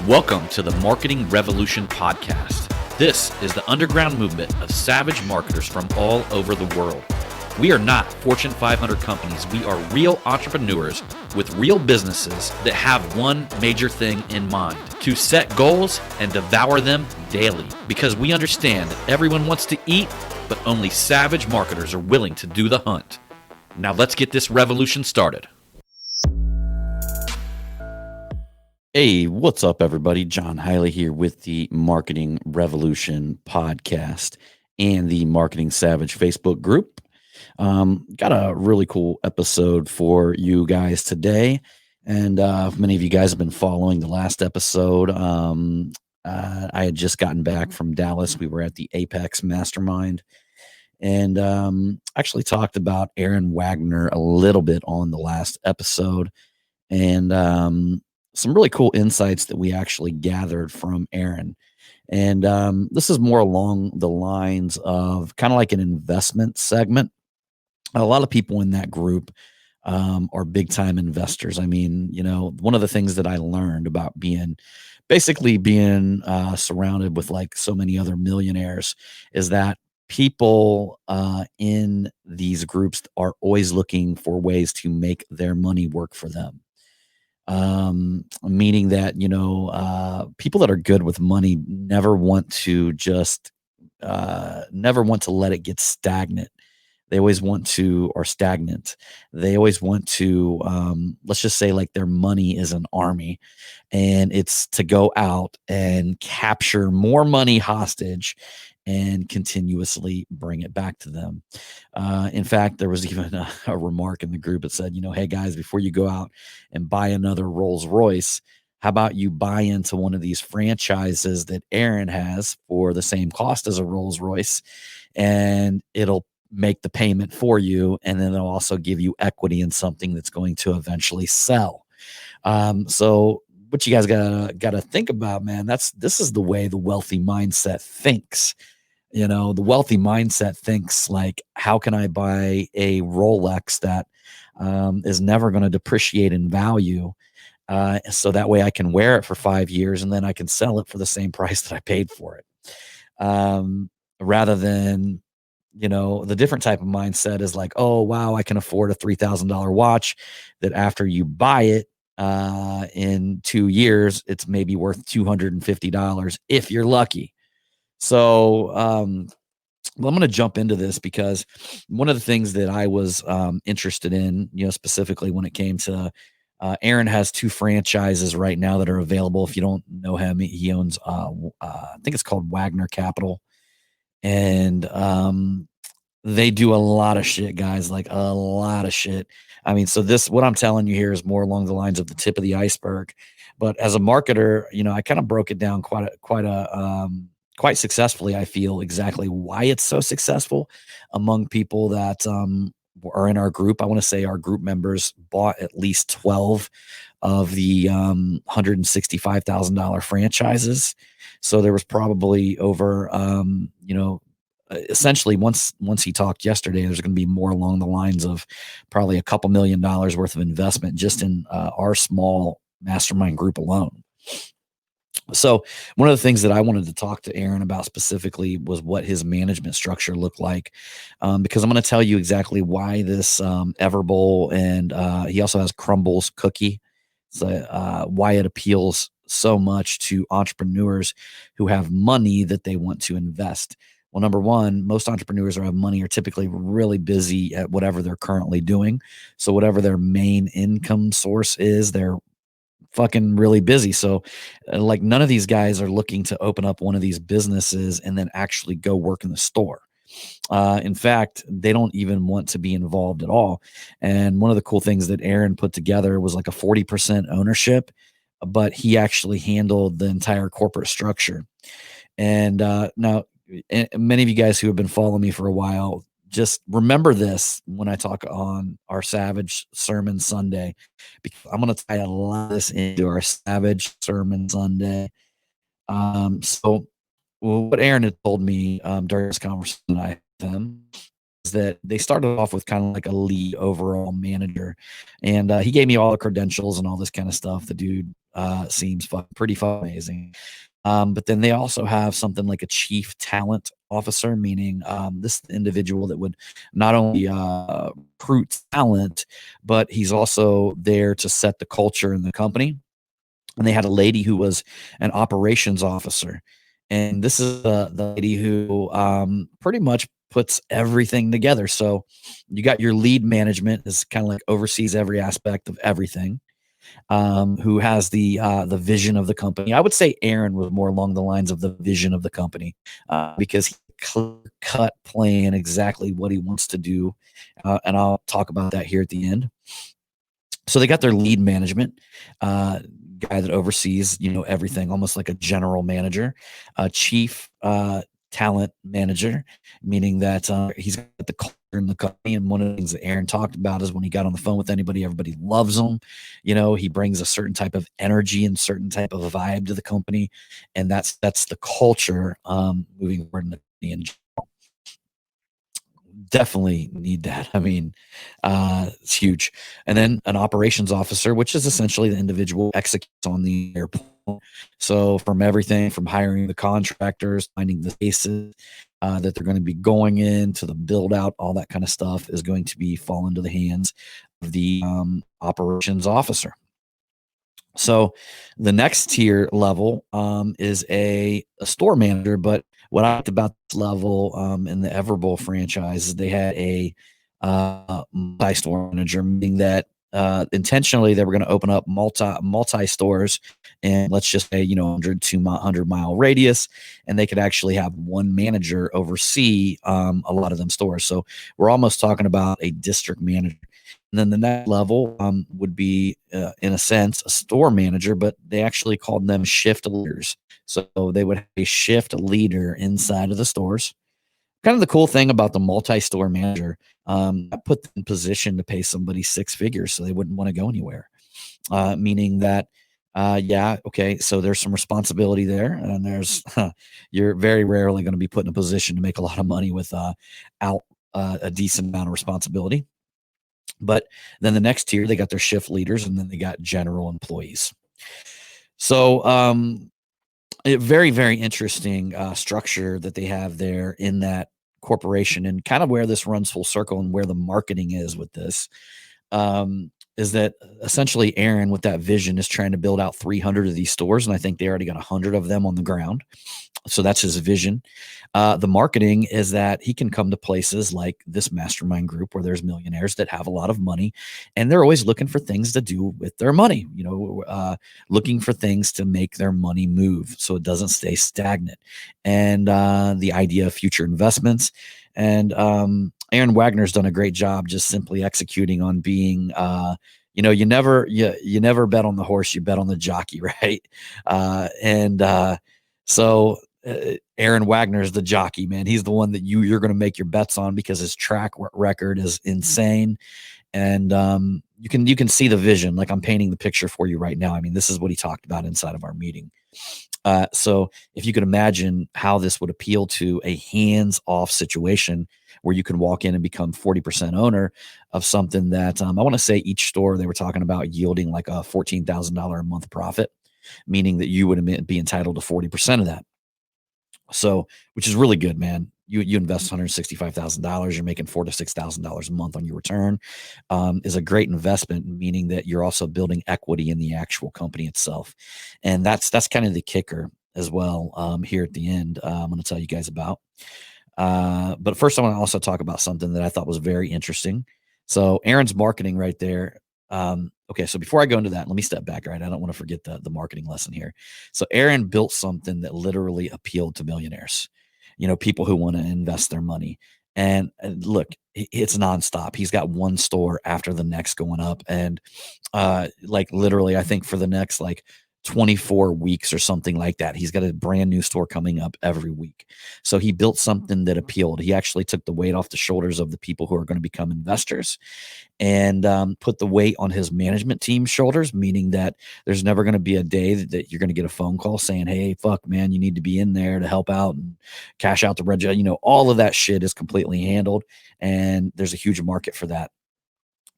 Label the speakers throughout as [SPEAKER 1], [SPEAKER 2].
[SPEAKER 1] Welcome to the Marketing Revolution podcast. This is the underground movement of savage marketers from all over the world. We are not Fortune 500 companies. We are real entrepreneurs with real businesses that have one major thing in mind: to set goals and devour them daily. Because we understand that everyone wants to eat, but only savage marketers are willing to do the hunt. Now let's get this revolution started. Hey, what's up, everybody? John Hiley here with the Marketing Revolution podcast and the Marketing Savage Facebook group. Got a really cool episode for you guys today. And many of you guys have been following the last episode. I had just gotten back from Dallas. We were at the Apex Mastermind and actually talked about Aaron Wagner a little bit on the last episode. And some really cool insights that we actually gathered from Aaron. And this is more along the lines of kind of like an investment segment. A lot of people in that group are big time investors. I mean, you know, one of the things that I learned about being surrounded with like so many other millionaires is that people in these groups are always looking for ways to make their money work for them. Meaning that, people that are good with money never want to let it get stagnant. They always want to, or stagnant. They always want to, let's just say like their money is an army and it's to go out and capture more money hostage and continuously bring it back to them. In fact, there was even a remark in the group that said, hey guys, before you go out and buy another Rolls Royce, how about you buy into one of these franchises that Aaron has for the same cost as a Rolls Royce, and it'll make the payment for you, and then they'll also give you equity in something that's going to eventually sell. So what you guys gotta think about, man, this is the way the wealthy mindset thinks. The wealthy mindset thinks like, how can I buy a Rolex that is never going to depreciate in value? So that way I can wear it for 5 years and then I can sell it for the same price that I paid for it. Rather than, the different type of mindset is like, oh, wow, I can afford a $3,000 watch that after you buy it in 2 years, it's maybe worth $250 if you're lucky. So I'm going to jump into this because one of the things that I was interested in, specifically when it came to Aaron has 2 franchises right now that are available. If you don't know him, he owns, I think it's called Wagner Capital. And they do a lot of shit, guys, like a lot of shit. I mean, so what I'm telling you here is more along the lines of the tip of the iceberg. But as a marketer, I kind of broke it down quite successfully. I feel exactly why it's so successful among people that are in our group. I want to say our group members bought at least 12 of the $165,000 franchises. So there was probably over, essentially once he talked yesterday, there's going to be more along the lines of probably a couple $1 million worth of investment just in our small mastermind group alone. So one of the things that I wanted to talk to Aaron about specifically was what his management structure looked like, because I'm going to tell you exactly why this Everbowl, and he also has Crumbles cookie. So why it appeals so much to entrepreneurs who have money that they want to invest. Well, number one, most entrepreneurs who have money are typically really busy at whatever they're currently doing. So whatever their main income source is, they're fucking really busy. So like none of these guys are looking to open up one of these businesses and then actually go work in the store. In fact, they don't even want to be involved at all. And one of the cool things that Aaron put together was like a 40% ownership, but he actually handled the entire corporate structure. And now many of you guys who have been following me for a while, just remember this when I talk on our Savage Sermon Sunday, because I'm going to tie a lot of this into our Savage Sermon Sunday. So what Aaron had told me during this conversation I had with him is that they started off with kind of like a lead overall manager, and he gave me all the credentials and all this kind of stuff. The dude seems pretty amazing. But then they also have something like a chief talent officer, meaning this individual that would not only recruit talent, but he's also there to set the culture in the company. And they had a lady who was an operations officer. And this is the lady who pretty much puts everything together. So you got your lead management is kind of like oversees every aspect of everything, who has the vision of the company. I would say Aaron was more along the lines of the vision of the company, because he clear cut plan exactly what he wants to do, and I'll talk about that here at the end. So they got their lead management guy that oversees, everything, almost like a general manager, a chief talent manager, meaning that he's got the culture in the company. And one of the things that Aaron talked about is when he got on the phone with anybody, everybody loves him. He brings a certain type of energy and certain type of vibe to the company, and that's the culture moving forward in the company. And definitely need that. I mean, it's huge. And then an operations officer, which is essentially the individual executes on the airport. So from everything from hiring the contractors, finding the spaces that they're going to be going in to the build out, all that kind of stuff is going to be fall into the hands of the operations officer. So the next tier level is a store manager. But what I liked about this level in the Everbowl franchise is they had a multi-store manager, meaning that intentionally they were going to open up multi stores, and let's just say 100 radius, and they could actually have one manager oversee a lot of them stores. So we're almost talking about a district manager. And then the next level would be, in a sense, a store manager, but they actually called them shift leaders. So they would have a shift leader inside of the stores. Kind of the cool thing about the multi-store manager, I put them in position to pay somebody six figures so they wouldn't want to go anywhere. Meaning that, yeah, okay, so there's some responsibility there, and you're very rarely going to be put in a position to make a lot of money without a decent amount of responsibility. But then the next tier, they got their shift leaders, and then they got general employees. So very, very interesting structure that they have there in that corporation, and kind of where this runs full circle and where the marketing is with this. Is that essentially Aaron, with that vision, is trying to build out 300 of these stores, and I think they already got 100 of them on the ground. So that's his vision. The marketing is that he can come to places like this mastermind group where there's millionaires that have a lot of money, and they're always looking for things to do with their money, looking for things to make their money move so it doesn't stay stagnant. And the idea of future investments. And Aaron Wagner's done a great job just simply executing on being, you never bet on the horse, you bet on the jockey, right? So Aaron Wagner is the jockey, man. He's the one that you're going to make your bets on because his track record is insane. And you can see the vision. Like, I'm painting the picture for you right now. I mean, this is what he talked about inside of our meeting. So if you could imagine how this would appeal to a hands-off situation where you can walk in and become 40% owner of something that I want to say each store they were talking about yielding like a $14,000 a month profit, meaning that you would be entitled to 40% of that. So, which is really good, man. You invest $165,000, you're making $4,000 to $6,000 a month on your return, is a great investment, meaning that you're also building equity in the actual company itself. And that's kind of the kicker as well, here at the end, I'm going to tell you guys about. But first, I want to also talk about something that I thought was very interesting. So Aaron's marketing right there. Okay, so before I go into that, let me step back, right? I don't want to forget the marketing lesson here. So Aaron built something that literally appealed to millionaires, people who want to invest their money. And look, it's nonstop. He's got one store after the next going up. And like literally, I think for the next like 24 weeks or something like that. He's got a brand new store coming up every week. So he built something that appealed. He actually took the weight off the shoulders of the people who are going to become investors and put the weight on his management team's shoulders, meaning that there's never going to be a day that you're going to get a phone call saying, hey, fuck, man, you need to be in there to help out and cash out the red. All of that shit is completely handled, and there's a huge market for that.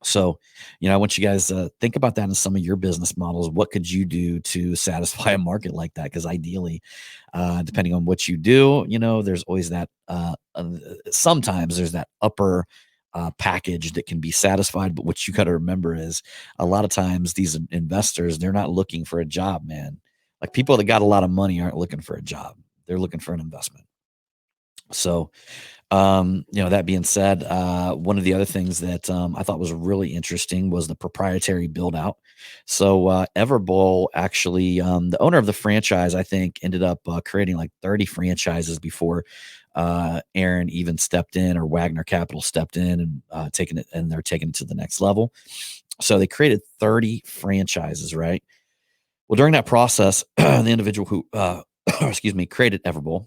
[SPEAKER 1] So, I want you guys to think about that in some of your business models. What could you do to satisfy a market like that? Because ideally, depending on what you do, there's always that. Sometimes there's that upper package that can be satisfied. But what you got to remember is a lot of times these investors, they're not looking for a job, man. Like people that got a lot of money aren't looking for a job. They're looking for an investment. So, that being said, one of the other things that I thought was really interesting was the proprietary build out. So, Everbowl actually, the owner of the franchise, I think, ended up creating like 30 franchises before Aaron even stepped in, or Wagner Capital stepped in and they're taking it to the next level. So they created 30 franchises, right? Well, during that process, the individual who, created Everbowl,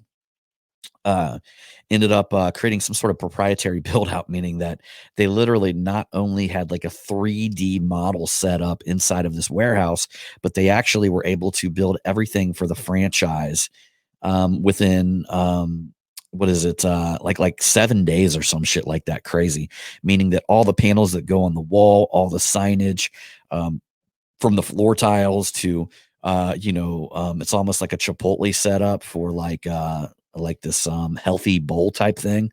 [SPEAKER 1] ended up creating some sort of proprietary build out, meaning that they literally not only had like a 3D model set up inside of this warehouse, but they actually were able to build everything for the franchise within what is it like 7 days or some shit like that. Crazy, meaning that all the panels that go on the wall, all the signage, from the floor tiles to it's almost like a Chipotle setup for like this healthy bowl type thing,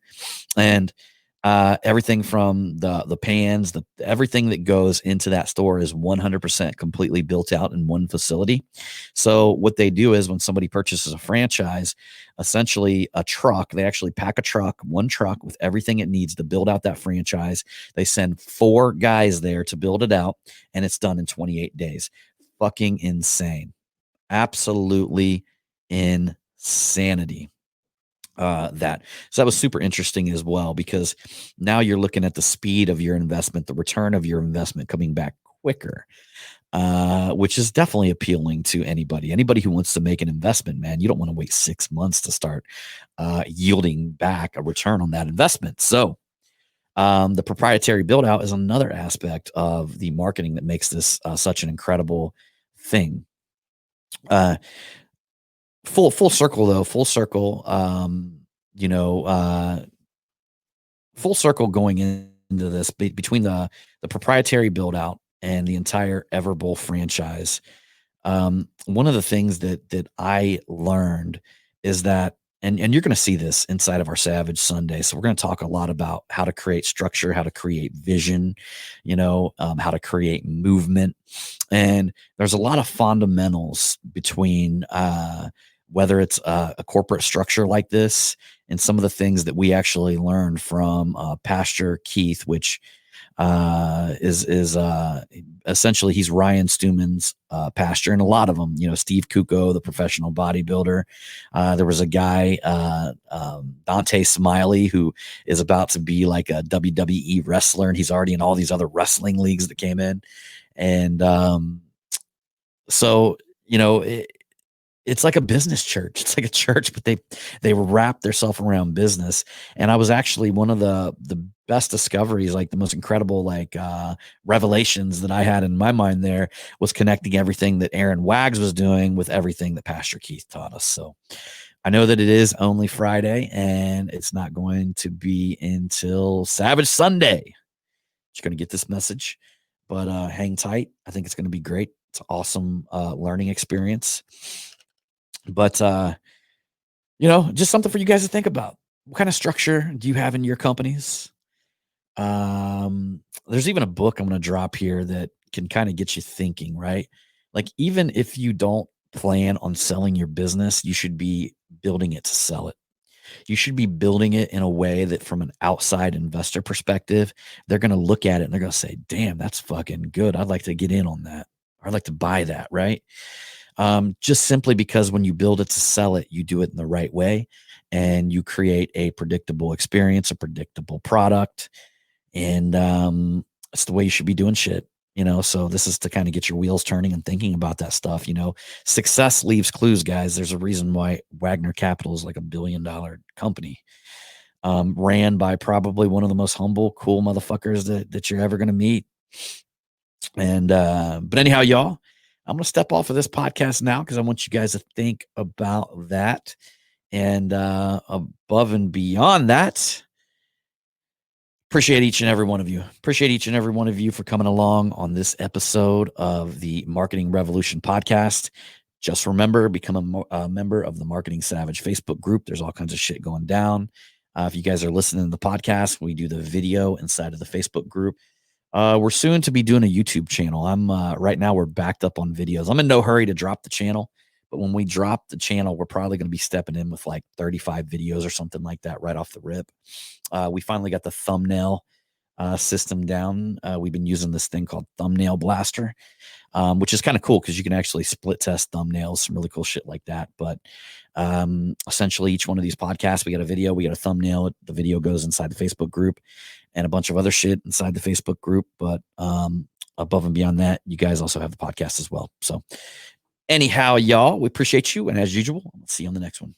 [SPEAKER 1] and everything from the pans, everything that goes into that store is 100% completely built out in one facility. So what they do is when somebody purchases a franchise, essentially a truck, they actually pack one truck with everything it needs to build out that franchise. They send 4 guys there to build it out, and it's done in 28 days. Fucking insane. Absolutely insanity. That was super interesting as well, because now you're looking at the speed of your investment, the return of your investment coming back quicker, which is definitely appealing to anybody who wants to make an investment. Man, you don't want to wait 6 months to start yielding back a return on that investment. So the proprietary build out is another aspect of the marketing that makes this such an incredible thing. Full circle though, full circle, full circle going into this between the proprietary build out and the entire Everbowl franchise. One of the things that I learned is that, and you're going to see this inside of our Savage Sunday. So we're going to talk a lot about how to create structure, how to create vision, how to create movement. And there's a lot of fundamentals between whether it's a corporate structure like this and some of the things that we actually learned from Pastor Keith, which is essentially he's Ryan Stewman's pastor, and a lot of them, Steve Kuko, the professional bodybuilder. There was a guy, Dante Smiley, who is about to be like a WWE wrestler, and he's already in all these other wrestling leagues that came in. And so, it's like a business church. It's like a church, but they wrap themselves around business. And I was actually one of the best discoveries, like the most incredible, revelations that I had in my mind there was connecting everything that Aaron Wags was doing with everything that Pastor Keith taught us. So I know that it is only Friday and it's not going to be until Savage Sunday. You're going to get this message, but hang tight. I think it's going to be great. It's an awesome learning experience. But, just something for you guys to think about. What kind of structure do you have in your companies? There's even a book I'm going to drop here that can kind of get you thinking, right? Like, even if you don't plan on selling your business, you should be building it to sell it. You should be building it in a way that from an outside investor perspective, they're going to look at it and they're going to say, damn, that's fucking good. I'd like to get in on that. Or I'd like to buy that, right? Just simply because when you build it to sell it, you do it in the right way and you create a predictable experience, a predictable product. And it's the way you should be doing shit. So this is to kind of get your wheels turning and thinking about that stuff. Success leaves clues, guys. There's a reason why Wagner Capital is like a $1 billion company, ran by probably one of the most humble, cool motherfuckers that you're ever going to meet. And but anyhow, y'all, I'm gonna step off of this podcast now because I want you guys to think about that. And above and beyond that, appreciate each and every one of you. Appreciate each and every one of you for coming along on this episode of the Marketing Revolution podcast. Just remember, become a member of the Marketing Savage Facebook group. There's all kinds of shit going down. If you guys are listening to the podcast, we do the video inside of the Facebook group. We're soon to be doing a YouTube channel. I'm right now we're backed up on videos. I'm in no hurry to drop the channel, but when we drop the channel, we're probably going to be stepping in with like 35 videos or something like that right off the rip. We finally got the thumbnail system down. We've been using this thing called Thumbnail Blaster, which is kind of cool because you can actually split test thumbnails, some really cool shit like that. But essentially, each one of these podcasts, we got a video, we got a thumbnail. The video goes inside the Facebook group, and a bunch of other shit inside the Facebook group. But above and beyond that, you guys also have the podcast as well. So anyhow, y'all, we appreciate you. And as usual, I'll see you on the next one.